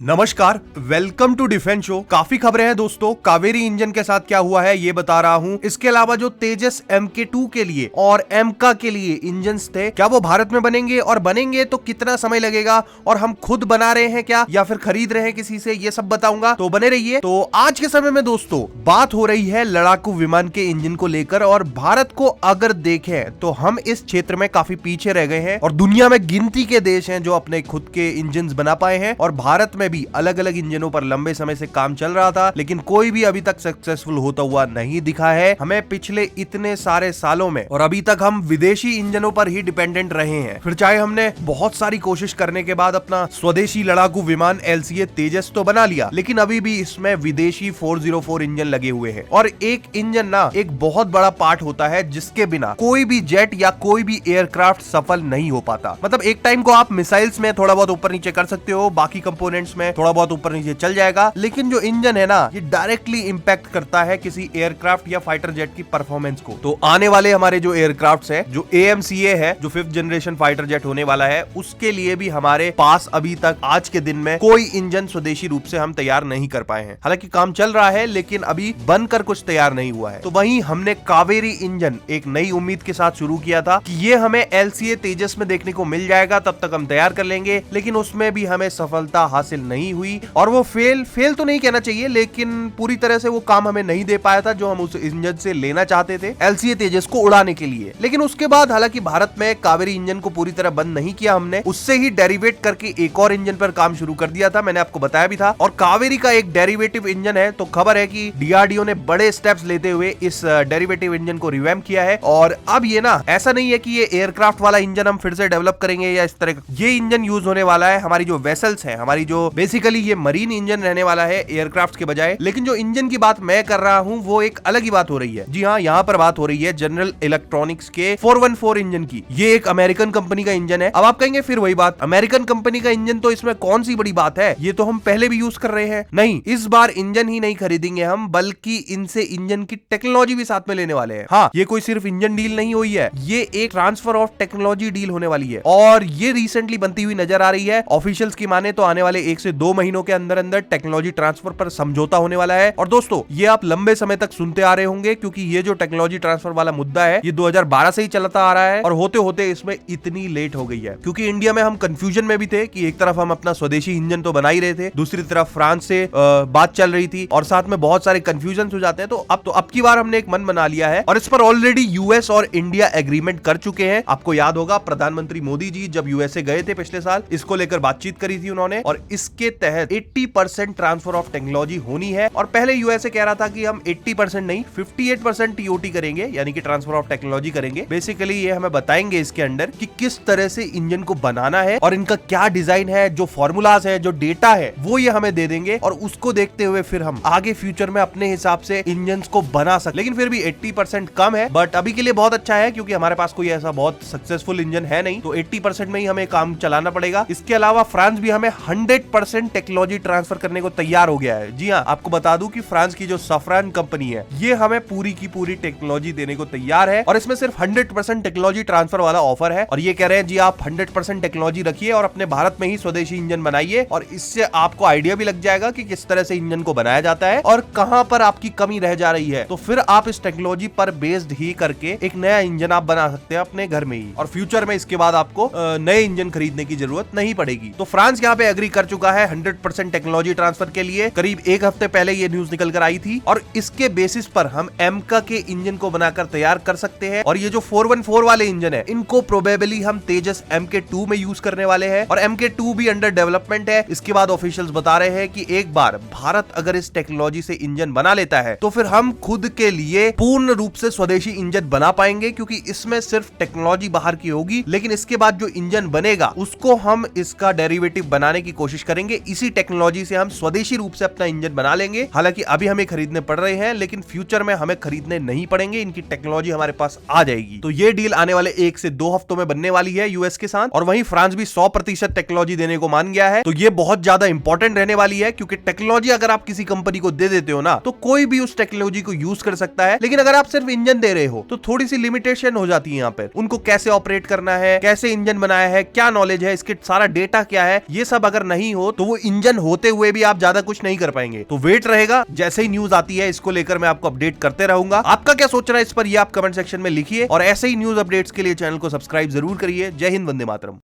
नमस्कार, welcome to defence show. काफी खबरें हैं दोस्तों। कावेरी इंजन के साथ क्या हुआ है ये बता रहा हूं। इसके अलावा जो तेजस MK2 के लिए और एमका के लिए इंजन्स थे, क्या वो भारत में बनेंगे और बनेंगे तो कितना समय लगेगा, और हम खुद बना रहे हैं क्या या फिर खरीद रहे हैं किसी से, ये सब बताऊंगा, तो बने रहिए। तो आज के समय में दोस्तों बात हो रही है लड़ाकू विमान के इंजन को लेकर, और भारत को अगर देखें तो हम इस क्षेत्र में काफी पीछे रह गए हैं और दुनिया में गिनती के देश हैं जो अपने खुद के इंजन बना पाए हैं। और भारत में भी अलग अलग इंजनों पर लंबे समय से काम चल रहा था, लेकिन कोई भी अभी तक सक्सेसफुल होता हुआ नहीं दिखा है हमें पिछले इतने सारे सालों में। और अभी तक हम विदेशी इंजनों पर ही डिपेंडेंट रहे हैं। फिर चाहे हमने बहुत सारी कोशिश करने के बाद अपना स्वदेशी लड़ाकू विमान LCA तेजस तो बना लिया, लेकिन अभी भी इसमें विदेशी 404 इंजन लगे हुए हैं। और एक इंजन ना एक बहुत बड़ा पार्ट होता है जिसके बिना कोई भी जेट या कोई भी एयरक्राफ्ट सफल नहीं हो पाता। मतलब एक टाइम को आप मिसाइल्स में थोड़ा बहुत ऊपर नीचे कर सकते हो, बाकी कंपोनेंट्स में थोड़ा बहुत ऊपर नीचे चल जाएगा, लेकिन जो इंजन है ना ये डायरेक्टली इंपैक्ट करता है किसी एयरक्राफ्ट या फाइटर जेट की परफॉर्मेंस को। तो आने वाले हमारे जो एयरक्राफ्ट्स हैं, जो AMCA है, जो 5th जनरेशन फाइटर जेट होने वाला है, उसके लिए भी हमारे पास अभी तक आज के दिन में कोई इंजन स्वदेशी रूप से हम तैयार नहीं कर पाए हैं। हालांकि काम चल रहा है लेकिन अभी बनकर कुछ तैयार नहीं हुआ है। तो वहीं हमने कावेरी इंजन एक नई उम्मीद के साथ शुरू किया था कि ये हमें LCA तेजस में देखने को मिल जाएगा, तब तक हम तैयार कर लेंगे, लेकिन उसमें भी हमें सफलता हासिल नहीं हुई। और वो फेल तो नहीं कहना चाहिए, लेकिन पूरी तरह से वो काम हमें नहीं दे पाया था जो हम उस इंजन से लेना चाहते थे LCA तेजस को उड़ाने के लिए। लेकिन उसके बाद हालांकि भारत में कावेरी इंजन को पूरी तरह बंद नहीं किया हमने, उससे ही डेरिवेट करके एक और इंजन पर काम शुरू कर दिया था, मैंने आपको बताया भी था। और कावेरी का एक डेरिवेटिव इंजन है, तो खबर है कि DRDO ने बड़े स्टेप्स लेते हुए इस डेरिवेटिव इंजन को रिवैम्प किया है। और अब ये ना ऐसा नहीं है कि ये एयरक्राफ्ट वाला इंजन हम फिर से डेवलप करेंगे या इस तरह का, ये इंजन यूज होने वाला है हमारी जो वेसल्स है, हमारी जो बेसिकली ये मरीन इंजन रहने वाला है एयरक्राफ्ट के बजाय। लेकिन जो इंजन की बात मैं कर रहा हूं वो एक अलग ही बात हो रही है। जी हाँ, यहाँ पर बात हो रही है जनरल इलेक्ट्रॉनिक्स के 414 इंजन की। ये एक अमेरिकन कंपनी का इंजन है। अब आप कहेंगे फिर वही बात, अमेरिकन कंपनी का इंजन तो इसमें कौन सी बड़ी बात है, ये तो हम पहले भी यूज कर रहे हैं। नहीं, इस बार इंजन ही नहीं खरीदेंगे हम, बल्कि इनसे इंजन की टेक्नोलॉजी भी साथ में लेने वाले हैं। हाँ, ये कोई सिर्फ इंजन डील नहीं हुई है, ये एक ट्रांसफर ऑफ टेक्नोलॉजी डील होने वाली है, और ये रिसेंटली बनती हुई नजर आ रही है। ऑफिशियल्स की माने तो आने वाले 1 से 2 महीनों के अंदर अंदर टेक्नोलॉजी ट्रांसफर पर समझौता होने वाला है। और दोस्तों ये आप लंबे समय तक सुनते आ रहे होंगे, क्योंकि ये जो टेक्नोलॉजी ट्रांसफर वाला मुद्दा है ये 2012 से ही चलता आ रहा है, और होते होते इसमें इतनी लेट हो गई है। क्योंकि इंडिया में हम कंफ्यूजन में भी थे कि एक तरफ हम अपना स्वदेशी इंजन तो बना ही रहे थे, दूसरी तरफ फ्रांस से बात चल रही थी, और साथ में बहुत सारे कंफ्यूजन हो जाते हैं। तो अब की बार हमने एक मन बना लिया है, और इस पर ऑलरेडी US और इंडिया एग्रीमेंट कर चुके हैं। आपको याद होगा प्रधानमंत्री मोदी जी जब USA गए थे पिछले साल, इसको लेकर बातचीत करी थी उन्होंने, और इसके तहत 80% ट्रांसफर ऑफ टेक्नोलॉजी होनी है। और पहले USA कह रहा था कि हम 80% नहीं 58% TOT करेंगे, यानी कि ट्रांसफर ऑफ टेक्नोलॉजी करेंगे। बेसिकली ये हमें बताएंगे इसके अंदर कि किस तरह से इंजन को बनाना है और इनका क्या डिजाइन है, जो फॉर्मूलाज है, जो डेटा है, वो ये हमें दे देंगे, और उसको देखते हुए फिर हम आगे फ्यूचर में अपने हिसाब से इंजन को बना सकते। लेकिन फिर भी 80% कम है, बट अभी के लिए बहुत अच्छा है, क्योंकि हमारे पास कोई ऐसा बहुत सक्सेसफुल इंजन है नहीं, तो 80% में ही हमें काम चलाना पड़ेगा। इसके अलावा फ्रांस भी हमें 100% टेक्नोलॉजी ट्रांसफर करने को तैयार हो गया है। जी हाँ, आपको बता दूं कि फ्रांस की जो सफरान कंपनी है ये हमें पूरी की पूरी टेक्नोलॉजी देने को तैयार है, और इसमें सिर्फ 100% टेक्नोलॉजी ट्रांसफर वाला ऑफर है। और ये कह रहे हैं जी आप 100% टेक्नोलॉजी रखिए और अपने भारत में ही स्वदेशी इंजन बनाइए, और इससे आपको आइडिया भी लग जाएगा कि किस तरह से इंजन को बनाया जाता है और कहां पर आपकी कमी रह जा रही है। तो फिर आप इस टेक्नोलॉजी पर बेस्ड ही करके एक नया इंजन आप बना सकते हैं अपने घर में ही, और फ्यूचर में इसके बाद आपको नए इंजन खरीदने की जरूरत नहीं पड़ेगी। तो फ्रांस यहाँ पे एग्री कर चुका है 100% टेक्नोलॉजी ट्रांसफर के लिए। करीब एक हफ्ते पहले ये न्यूज निकल कर आई थी, और इसके बेसिस पर हम एमका के इंजन को बनाकर तैयार कर सकते हैं। और ये जो 414 वाले इंजन है इनको प्रोबेबली हम तेजस MK2 में यूज करने वाले हैं, और MK2 भी अंडर डेवलपमेंट है। इसके बाद ऑफिशियल्स बता रहे हैं कि एक बार भारत अगर इस टेक्नोलॉजी से इंजन बना लेता है तो फिर हम खुद के लिए पूर्ण रूप से स्वदेशी इंजन बना पाएंगे, क्योंकि इसमें सिर्फ टेक्नोलॉजी बाहर की होगी, लेकिन इसके बाद जो इंजन बनेगा उसको हम इसका डेरिवेटिव बनाने की कोशिश करेंगे। इसी टेक्नोलॉजी से हम स्वदेशी रूप से अपना इंजन बना लेंगे। हालांकि अभी हमें खरीदने पड़ रहे हैं, लेकिन फ्यूचर में हमें खरीदने नहीं पड़ेंगे, इनकी टेक्नोलॉजी हमारे पास आ जाएगी। तो ये डील आने वाले 1 से 2 हफ्तों में बनने वाली है US के साथ। और वहीं फ्रांस भी 100% टेक्नोलॉजी देने को मान गया है। तो ये बहुत ज्यादा इंपॉर्टेंट रहने वाली है, क्योंकि टेक्नोलॉजी अगर आप किसी कंपनी को दे देते हो ना, तो कोई भी उस टेक्नोलॉजी को यूज कर सकता है। लेकिन अगर आप सिर्फ इंजन दे रहे हो तो थोड़ी सी लिमिटेशन हो जाती है यहाँ पर। उनको कैसे ऑपरेट करना है, कैसे इंजन बनाया है, क्या नॉलेज है, इसके सारा डेटा क्या है, ये सब अगर नहीं हो हो तो वो इंजन होते हुए भी आप ज्यादा कुछ नहीं कर पाएंगे। तो वेट रहेगा, जैसे ही न्यूज आती है इसको लेकर मैं आपको अपडेट करते रहूंगा। आपका क्या सोचना है इस पर, ये आप कमेंट सेक्शन में लिखिए और ऐसे ही न्यूज अपडेट्स के लिए चैनल को सब्सक्राइब जरूर करिए। जय हिंद, वंदे मातरम।